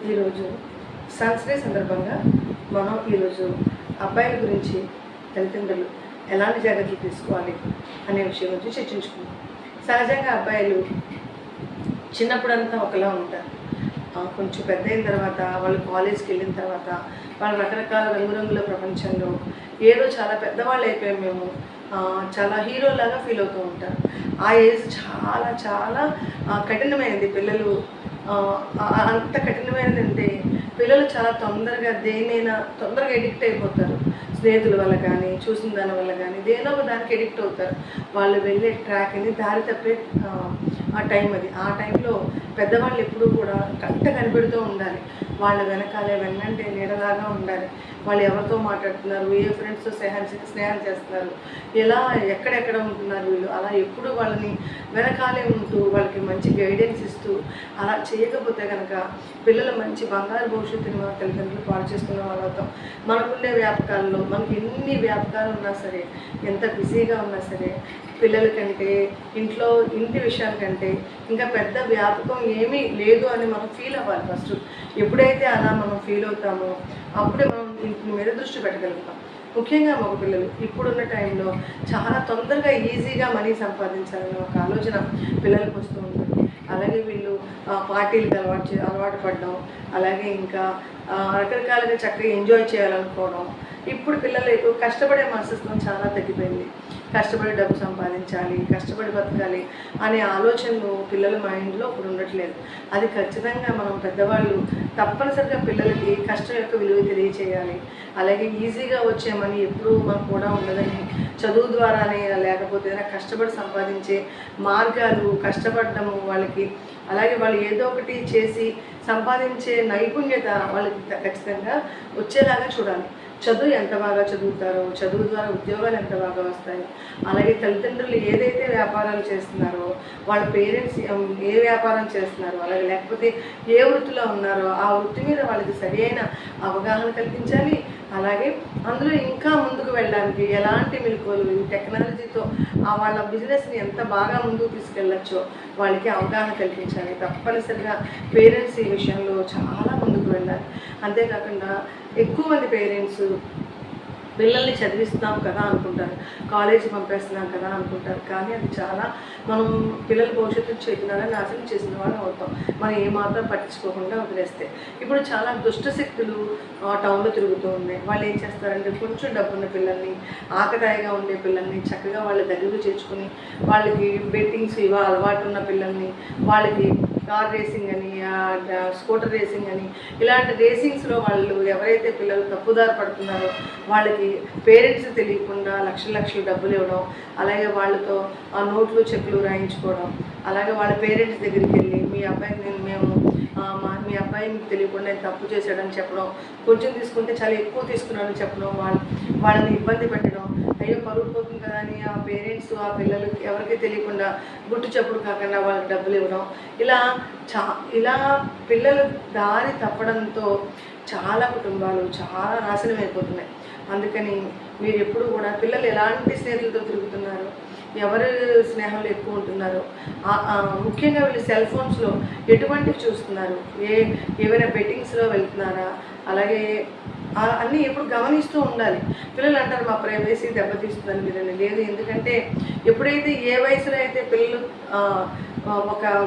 ఈరోజు Sons day సందర్భంగా మనం ఈరోజు అబ్బాయిల గురించి తల్లిదండ్రులు ఎలాంటి జాగ్రత్తలు తీసుకోవాలి అనే విషయం గురించి చర్చించుకుందాం. సహజంగా అబ్బాయిలు చిన్నప్పుడంతా ఒకలా ఉంటారు. కొంచెం పెద్ద అయిన తర్వాత వాళ్ళు కాలేజ్కి వెళ్ళిన తర్వాత వాళ్ళు రకరకాల రంగురంగుల ప్రపంచంలో ఏదో చాలా పెద్దవాళ్ళు అయిపోయాం మేము, చాలా హీరోలాగా ఫీల్ అవుతూ ఉంటారు. ఆ ఏజ్ చాలా చాలా కఠినమైనది. పిల్లలు అంత కఠినమైనదంటే పిల్లలు చాలా తొందరగా దేనైనా తొందరగా ఎడిక్ట్ అయిపోతారు. స్నేహితుల వల్ల కానీ, చూసిన దాని వల్ల కానీ దేనో ఒక దానికి ఎడిక్ట్ అవుతారు. వాళ్ళు వెళ్ళే ట్రాక్ అని దారి తప్పే ఆ టైం అది. ఆ టైంలో పెద్దవాళ్ళు ఎప్పుడూ కూడా కంట కనిపెడుతూ ఉండాలి. వాళ్ళ వెనకాలే వెన్నంటే నీడలాగా ఉండాలి. వాళ్ళు ఎవరితో మాట్లాడుతున్నారు, ఏ ఫ్రెండ్స్తో స్నేహం చేస్తున్నారు, ఎలా ఎక్కడెక్కడ ఉంటున్నారు వీళ్ళు, అలా ఎప్పుడు వాళ్ళని వెనకాలే ఉంటూ వాళ్ళకి మంచి గైడెన్స్ ఇస్తూ అలా చేయకపోతే కనుక పిల్లలు మంచి బంగారు భవిష్యత్తుని మన తల్లిదండ్రులు పాడు చేసుకున్న వాళ్ళు అవుతాం. మనకుండే వ్యాపకాల్లో మనకి ఎన్ని వ్యాపకాలు ఉన్నా సరే, ఎంత బిజీగా ఉన్నా సరే, పిల్లల కంటే ఇంటి విషయాల కంటే ఇంకా పెద్ద వ్యాపకం ఏమీ లేదు అని మనం ఫీల్ అవ్వాలి. ఫస్ట్ ఎప్పుడైతే అలా మనం ఫీల్ అవుతామో అప్పుడే మనం ఇంటి మీద దృష్టి పెట్టగలుగుతాం. ముఖ్యంగా మగ పిల్లలు ఇప్పుడున్న టైంలో చాలా తొందరగా ఈజీగా మనీ సంపాదించాలనే ఒక ఆలోచన పిల్లలకు వస్తూ ఉంటుంది. అలాగే వీళ్ళు పార్టీలకు అలవాటు పడడం, అలాగే ఇంకా రకరకాలుగా చక్కగా ఎంజాయ్ చేయాలనుకోవడం. ఇప్పుడు పిల్లలు కష్టపడే మనస్తత్వం చాలా తగ్గిపోయింది. కష్టపడి డబ్బు సంపాదించాలి, కష్టపడి బతకాలి అనే ఆలోచనలు పిల్లల మైండ్లో ఇప్పుడు ఉండట్లేదు. అది ఖచ్చితంగా మనం పెద్దవాళ్ళు తప్పనిసరిగా పిల్లలకి కష్టం యొక్క విలువ తెలియచేయాలి. అలాగే ఈజీగా వచ్చే మనీ ఎప్పుడూ మనకు కూడా ఉండదని, చదువు ద్వారానే లేకపోతే కష్టపడి సంపాదించే మార్గాలు, కష్టపడము వాళ్ళకి, అలాగే వాళ్ళు ఏదో ఒకటి చేసి సంపాదించే నైపుణ్యత వాళ్ళకి ఖచ్చితంగా వచ్చేలాగా చూడాలి. చదువు ఎంత బాగా చదువుతారో, చదువు ద్వారా ఉద్యోగాలు ఎంత బాగా వస్తాయి, అలాగే తల్లిదండ్రులు ఏదైతే వ్యాపారాలు చేస్తున్నారో, వాళ్ళ పేరెంట్స్ ఏ వ్యాపారం చేస్తున్నారో, అలాగే లేకపోతే ఏ వృత్తిలో ఉన్నారో ఆ వృత్తి మీద వాళ్ళకి సరైన అవగాహన కల్పించాలి. అలాగే అందులో ఇంకా ముందుకు వెళ్ళడానికి ఎలాంటి మెలకువలు టెక్నాలజీతో వాళ్ళ బిజినెస్ని ఎంత బాగా ముందుకు తీసుకెళ్ళచ్చో వాళ్ళకి అవగాహన కల్పించాలి. తప్పనిసరిగా పేరెంట్స్ ఈ విషయంలో చాలా ముందుకు వెళ్ళాలి. అంతేకాకుండా ఎక్కువ మంది పేరెంట్స్ పిల్లల్ని చదివిస్తున్నాం కదా అనుకుంటారు, కాలేజీ పంపేస్తున్నాం కదా అనుకుంటారు. కానీ అది చాలా మనం పిల్లల భవిష్యత్తు చేతున్నారని నాశనం చేసిన వాళ్ళు అవుతాం మనం ఏమాత్రం పట్టించుకోకుండా వదిలేస్తే. ఇప్పుడు చాలా దుష్ట శక్తులు టౌన్లో తిరుగుతూ ఉన్నాయి. వాళ్ళు ఏం చేస్తారంటే కొంచెం డబ్బున్న పిల్లల్ని, ఆకతాయిగా ఉండే పిల్లల్ని చక్కగా వాళ్ళ దగ్గరకు చేర్చుకుని వాళ్ళకి బెట్టింగ్స్ అలవాటు ఉన్న పిల్లల్ని వాళ్ళకి కార్ రేసింగ్ అని, స్కూటర్ రేసింగ్ అని, ఇలాంటి రేసింగ్స్లో వాళ్ళు ఎవరైతే పిల్లలు తప్పుదారి పడుతున్నారో వాళ్ళకి పేరెంట్స్ తెలియకుండా లక్షలు డబ్బులు ఇవ్వడం, అలాగే వాళ్ళతో ఆ నోట్లు చెక్కులు రాయించుకోవడం, అలాగే వాళ్ళ పేరెంట్స్ దగ్గరికి వెళ్ళి మీ అబ్బాయిని మీ అబ్బాయి మీకు తెలియకుండా నేను తప్పు చేశాడని చెప్పడం, కొంచెం తీసుకుంటే చాలా ఎక్కువ తీసుకున్నాడని చెప్పడం, వాళ్ళని ఇబ్బంది పెట్టడం, అయ్యో పరుగు పోతుంది కదా అని ఆ పేరెంట్స్ ఆ పిల్లలు ఎవరికీ తెలియకుండా గుట్టు చప్పుడు కాకుండా వాళ్ళకి డబ్బులు ఇవ్వడం, ఇలా పిల్లలు దారి తప్పడంతో చాలా కుటుంబాలు చాలా నాశనం అయిపోతున్నాయి. అందుకని మీరు ఎప్పుడు కూడా పిల్లలు ఎలాంటి స్నేహితులతో తిరుగుతున్నారు, ఎవరు స్నేహంలో ఎక్కువ ఉంటున్నారు, ముఖ్యంగా వీళ్ళు సెల్ ఫోన్స్లో ఎటువంటివి చూస్తున్నారు, ఏవైనా బెట్టింగ్స్లో వెళ్తున్నారా, అలాగే అన్నీ ఎప్పుడు గమనిస్తూ ఉండాలి. పిల్లలు అంటారు మా ప్రైవసీ దెబ్బతీస్తుందని. వీళ్ళని లేదు. ఎందుకంటే ఎప్పుడైతే ఏ వయసులో అయితే పిల్లలు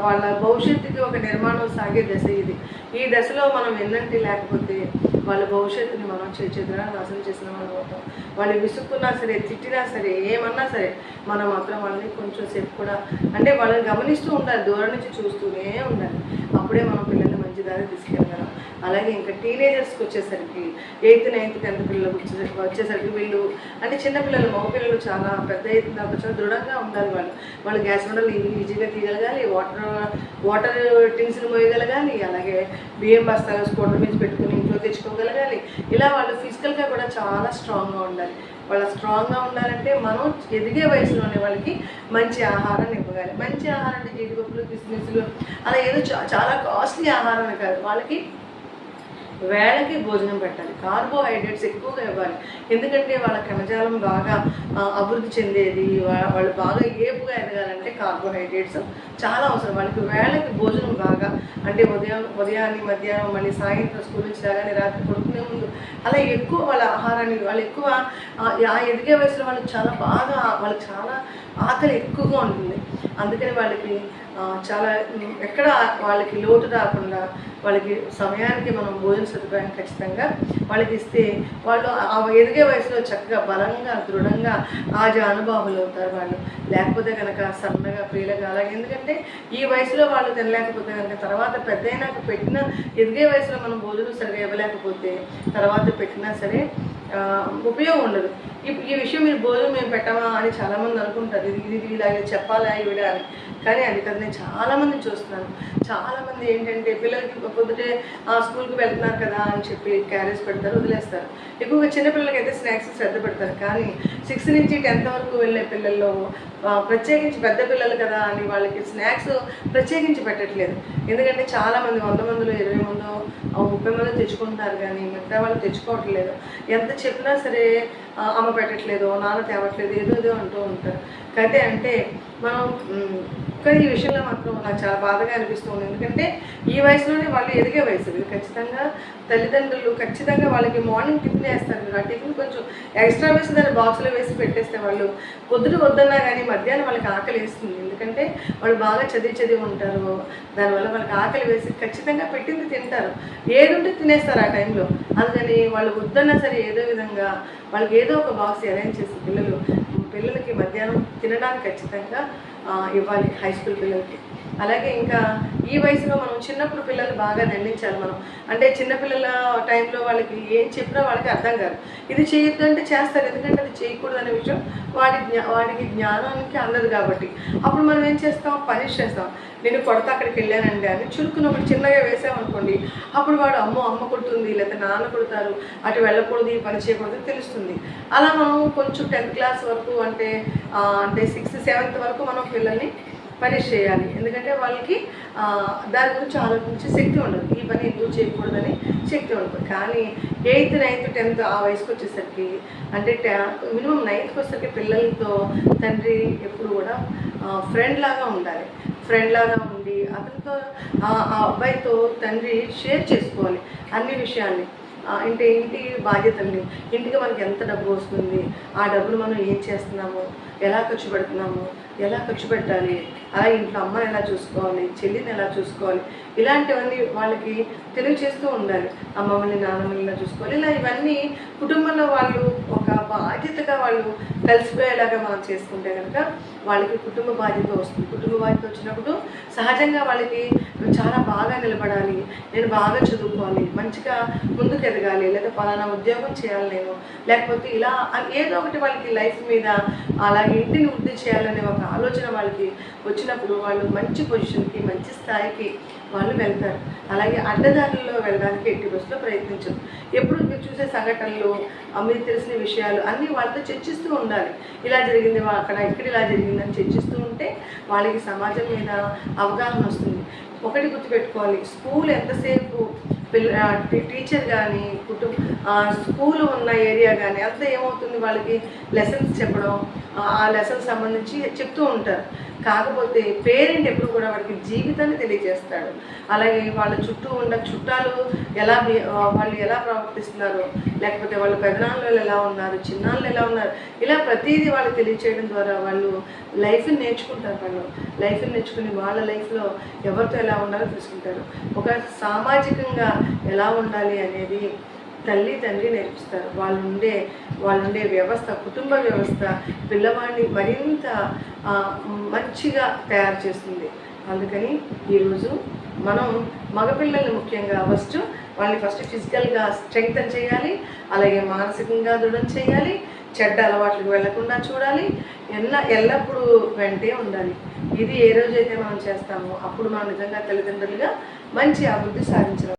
వాళ్ళ భవిష్యత్తుకి ఒక నిర్మాణం సాగే దశ ఇది. ఈ దశలో మనం ఎన్నంటి లేకపోతే వాళ్ళ భవిష్యత్తుని మనం చేతులా నాశనం చేసిన వాళ్ళు అవుతాం. వాళ్ళు విసుక్కున్నా సరే, తిట్టినా సరే, ఏమన్నా సరే మనం మాత్రం వాళ్ళని కొంచెం సేపు కూడా అంటే వాళ్ళని గమనిస్తూ ఉండాలి, దూరం నుంచి చూస్తూనే ఉండాలి. అప్పుడే మనం పిల్లల్ని మంచి దారి తీసుకెళ్ళగలం. అలాగే ఇంకా టీనేజర్స్కి వచ్చేసరికి 8th, 9th, 10th పిల్లలు వచ్చేసరికి వీళ్ళు అంటే చిన్నపిల్లలు, మగపిల్లలు చాలా పెద్ద ఎత్తున చాలా దృఢంగా ఉండాలి. వాళ్ళు గ్యాస్ బండలు ఈజీగా తీయగలగాలి, వాటర్ టిన్స్ని మోయగలగాలి, అలాగే బియ్యం బస్తాలు స్కూటర్ మీద పెట్టుకుని ఇంట్లో తెచ్చుకోగలగాలి. ఇలా వాళ్ళు ఫిజికల్గా కూడా చాలా స్ట్రాంగ్గా ఉండాలి. వాళ్ళు స్ట్రాంగ్గా ఉండాలంటే మనం ఎదిగే వయసులోనే వాళ్ళకి మంచి ఆహారాన్ని ఇవ్వగాలి. మంచి ఆహారం అంటే జీడిపప్పులు, కిస్మిస్లు అలా ఏదో చాలా కాస్ట్లీ ఆహారం కాదు. వాళ్ళకి వేళకి భోజనం పెట్టాలి, కార్బోహైడ్రేట్స్ ఎక్కువగా ఇవ్వాలి. ఎందుకంటే వాళ్ళ కణజాలం బాగా అభివృద్ధి చెందేది, వాళ్ళు బాగా ఏపుగా ఎదగాలంటే కార్బోహైడ్రేట్స్ చాలా అవసరం. వాళ్ళకి వేళకి భోజనం బాగా, అంటే ఉదయాన్ని మధ్యాహ్నం మళ్ళీ సాయంత్రం స్కూల్ నుంచి రాగానే రాత్రి పడుకునే ముందు అలా ఎక్కువ వాళ్ళ ఆహారాన్ని, వాళ్ళు ఎక్కువ ఆ ఎదిగే వయసులో వాళ్ళకి చాలా ఆకలి ఎక్కువగా ఉంటుంది. అందుకని వాళ్ళకి చాలా ఎక్కడ వాళ్ళకి లోటు రాకుండా వాళ్ళకి సమయానికి మనం భోజన సదుపాయం ఖచ్చితంగా వాళ్ళకి ఇస్తే వాళ్ళు ఆ ఎదిగే వయసులో చక్కగా బలంగా దృఢంగా అనుభవాలు అవుతారు వాళ్ళు. లేకపోతే కనుక సన్నగా పీలగా అలాగే, ఎందుకంటే ఈ వయసులో వాళ్ళు తినలేకపోతే కనుక తర్వాత పెద్ద అయినాక పెట్టిన ఎదిగే వయసులో మనం భోజనం సరిగా ఇవ్వలేకపోతే తర్వాత పెట్టినా సరే ఉపయోగం ఉండదు. ఈ విషయం మీరు భోజనం మేము పెట్టమా అని చాలామంది అనుకుంటారు, ఇది ఇలాగే చెప్పాలా ఈవిడ అని. కానీ అది కదా, నేను చాలామందిని చూస్తున్నాను. చాలామంది ఏంటంటే పిల్లలకి పొద్దుటే స్కూల్కి వెళ్తున్నారు కదా అని చెప్పి క్యారేజ్ పెడతారు, వదిలేస్తారు. ఎక్కువగా చిన్నపిల్లలకి అయితే స్నాక్స్ శ్రద్ధ పెడతారు. కానీ 6 నుంచి 10th వరకు వెళ్ళే పిల్లల్లో ప్రత్యేకించి పెద్ద పిల్లలు కదా అని వాళ్ళకి స్నాక్స్ ప్రత్యేకించి పెట్టట్లేదు. ఎందుకంటే చాలామంది 100 మందిలో 20 మందో 30 మంది తెచ్చుకుంటున్నారు, కానీ మిగతా వాళ్ళు తెచ్చుకోవట్లేదు. ఎంత చెప్పినా సరే అమ్మ పెట్టట్లేదు, నాన్న తేవట్లేదు, ఏదో అంటూ ఉంటారు. అయితే అంటే మనం కానీ ఈ విషయంలో మాత్రం నాకు చాలా బాధగా అనిపిస్తుంది. ఎందుకంటే ఈ వయసులోనే వాళ్ళు ఎదిగే వయసు. ఇది ఖచ్చితంగా తల్లిదండ్రులు ఖచ్చితంగా వాళ్ళకి మార్నింగ్ టిఫిన్ వేస్తారు. ఆ టిఫిన్ కొంచెం ఎక్స్ట్రా వేసి దాన్ని బాక్స్లో వేసి పెట్టేస్తే వాళ్ళు పొద్దున వద్దన్నా కానీ మధ్యాహ్నం వాళ్ళకి ఆకలి వేస్తుంది. ఎందుకంటే వాళ్ళు బాగా చదివి ఉంటారు, దానివల్ల వాళ్ళకి ఆకలి వేసి ఖచ్చితంగా పెట్టింది తింటారు, ఏదుంటే తినేస్తారు ఆ టైంలో. అందుకని వాళ్ళు వద్దన్నా సరే ఏదో విధంగా వాళ్ళకి ఏదో ఒక బాక్స్ అరేంజ్ చేసి పిల్లలకి మధ్యాహ్నం తినడానికి ఖచ్చితంగా ఇవ్వాలి, హై స్కూల్ పిల్లలకి. అలాగే ఇంకా ఈ వయసులో మనం చిన్నప్పుడు పిల్లలు బాగా దండించాలి మనం. అంటే చిన్నపిల్లల టైంలో వాళ్ళకి ఏం చెప్పినా వాళ్ళకి అర్థం కాదు. ఇది చేయొద్దు అంటే చేస్తారు, ఎందుకంటే అది చేయకూడదు అనే విషయం వాడికి జ్ఞానానికి అందదు కాబట్టి. అప్పుడు మనం ఏం చేస్తాం, పనిష్ చేస్తాం. నేను కొడతా అక్కడికి వెళ్ళానండి అని చురుకుని ఒకటి చిన్నగా వేసామనుకోండి, అప్పుడు వాడు అమ్మ కొడుతుంది, లేకపోతే నాన్న కొడతారు, అటు వెళ్ళకూడదు, ఈ పని చేయకూడదు తెలుస్తుంది. అలా మనం కొంచెం 10th క్లాస్ వరకు అంటే 6th 7th వరకు మనం పిల్లల్ని పనిష్ చేయాలి. ఎందుకంటే వాళ్ళకి దాని గురించి ఆలోచించే శక్తి ఉండదు, ఈ పని ఎందుకు చేయకూడదని శక్తి ఉండదు. కానీ 8th 9th 10th ఆ వయసుకు వచ్చేసరికి, అంటే మినిమం 9th వచ్చేసరికి పిల్లలతో తండ్రి ఎప్పుడు కూడా ఫ్రెండ్ లాగా ఉండాలి. ఫ్రెండ్ లాగా ఉండి అతనితో ఆ అబ్బాయితో తండ్రి షేర్ చేసుకోవాలి అన్ని విషయాల్ని. అంటే ఇంటి బాధ్యతల్ని, ఇంటికి మనకి ఎంత డబ్బు వస్తుంది, ఆ డబ్బులు మనం ఏం చేస్తున్నాము, ఎలా ఖర్చు పెడుతున్నాము, ఎలా ఖర్చు పెట్టాలి, అలాగే ఇంట్లో అమ్మని ఎలా చూసుకోవాలి, చెల్లిని ఎలా చూసుకోవాలి, ఇలాంటివన్నీ వాళ్ళకి తెలియచేస్తూ ఉండాలి. అమ్మమ్మని నాన్నమ్మని ఎలా చూసుకోవాలి, ఇలా ఇవన్నీ కుటుంబంలో వాళ్ళు ఒక బాధ్యతగా వాళ్ళు కలిసిపోయేలాగా మనం చేసుకుంటే కనుక వాళ్ళకి కుటుంబ బాధ్యత వస్తుంది. కుటుంబ బాధ్యత వచ్చినప్పుడు సహజంగా వాళ్ళకి చాలా బాగా నిలబడాలి, నేను బాగా చదువుకోవాలి, మంచిగా ముందుకు ఎదగాలి, లేదా పలానా ఉద్యోగం చేయాలి నేను, లేకపోతే ఇలా ఏదో ఒకటి వాళ్ళకి లైఫ్ మీద అలాగే ఇంటిని వృద్ధి చేయాలనే ఒక ఆలోచన వాళ్ళకి వచ్చినప్పుడు వాళ్ళు మంచి పొజిషన్కి, మంచి స్థాయికి వాళ్ళు వెళ్తారు. అలాగే అడ్డదారుల్లో వెళ్ళడానికి ఎట్టి బస్సులో ప్రయత్నించరు. ఎప్పుడు మీరు చూసే సంఘటనలు, మీకు తెలిసిన విషయాలు అన్నీ వాళ్ళతో చర్చిస్తూ ఉండాలి. ఇలా జరిగింది అక్కడ, ఇక్కడ ఇలా జరిగిందని చర్చిస్తూ ఉంటే వాళ్ళకి సమాజం మీద అవగాహన వస్తుంది. ఒకటి గుర్తుపెట్టుకోవాలి, స్కూల్ ఎంతసేపు టీచర్ కానీ స్కూల్ ఉన్న ఏరియా కానీ అంతా ఏమవుతుంది, వాళ్ళకి లెసన్స్ చెప్పడం, ఆ లెసన్స్ సంబంధించి చెప్తూ ఉంటారు. కాకపోతే పేరెంట్ ఎప్పుడు కూడా వాడికి జీవితాన్ని తెలియజేస్తాడు. అలాగే వాళ్ళ చుట్టూ ఉన్న చుట్టాలు వాళ్ళు ఎలా ప్రవర్తిస్తున్నారు, లేకపోతే వాళ్ళ పెదనాన్నలు ఎలా ఉన్నారు, చిన్నాళ్ళు ఎలా ఉన్నారు, ఇలా ప్రతిదీ వాళ్ళకి తెలియచేయడం ద్వారా వాళ్ళు లైఫ్ని నేర్చుకుంటారు. వాళ్ళు లైఫ్ని నేర్చుకుని వాళ్ళ లైఫ్లో ఎవరితో ఎలా ఉండాలో తెలుసుకుంటారు. ఒక సామాజికంగా ఎలా ఉండాలి అనేది తల్లి తండ్రి నేర్పిస్తారు. వాళ్ళుండే వ్యవస్థ, కుటుంబ వ్యవస్థ పిల్లవాడిని మరింత మంచిగా తయారు చేస్తుంది. అందుకని ఈరోజు మనం మగపిల్లల్ని ముఖ్యంగా వాళ్ళని ఫిజికల్గా స్ట్రెంగ్తన్ చేయాలి, అలాగే మానసికంగా దృఢం చేయాలి, చెడ్డ అలవాట్లకు వెళ్లకుండా చూడాలి, ఎల్లప్పుడూ వెంటే ఉండాలి. ఇది ఏ రోజైతే మనం చేస్తామో అప్పుడు మనం నిజంగా తల్లిదండ్రులుగా మంచి అభివృద్ధి సాధించడం.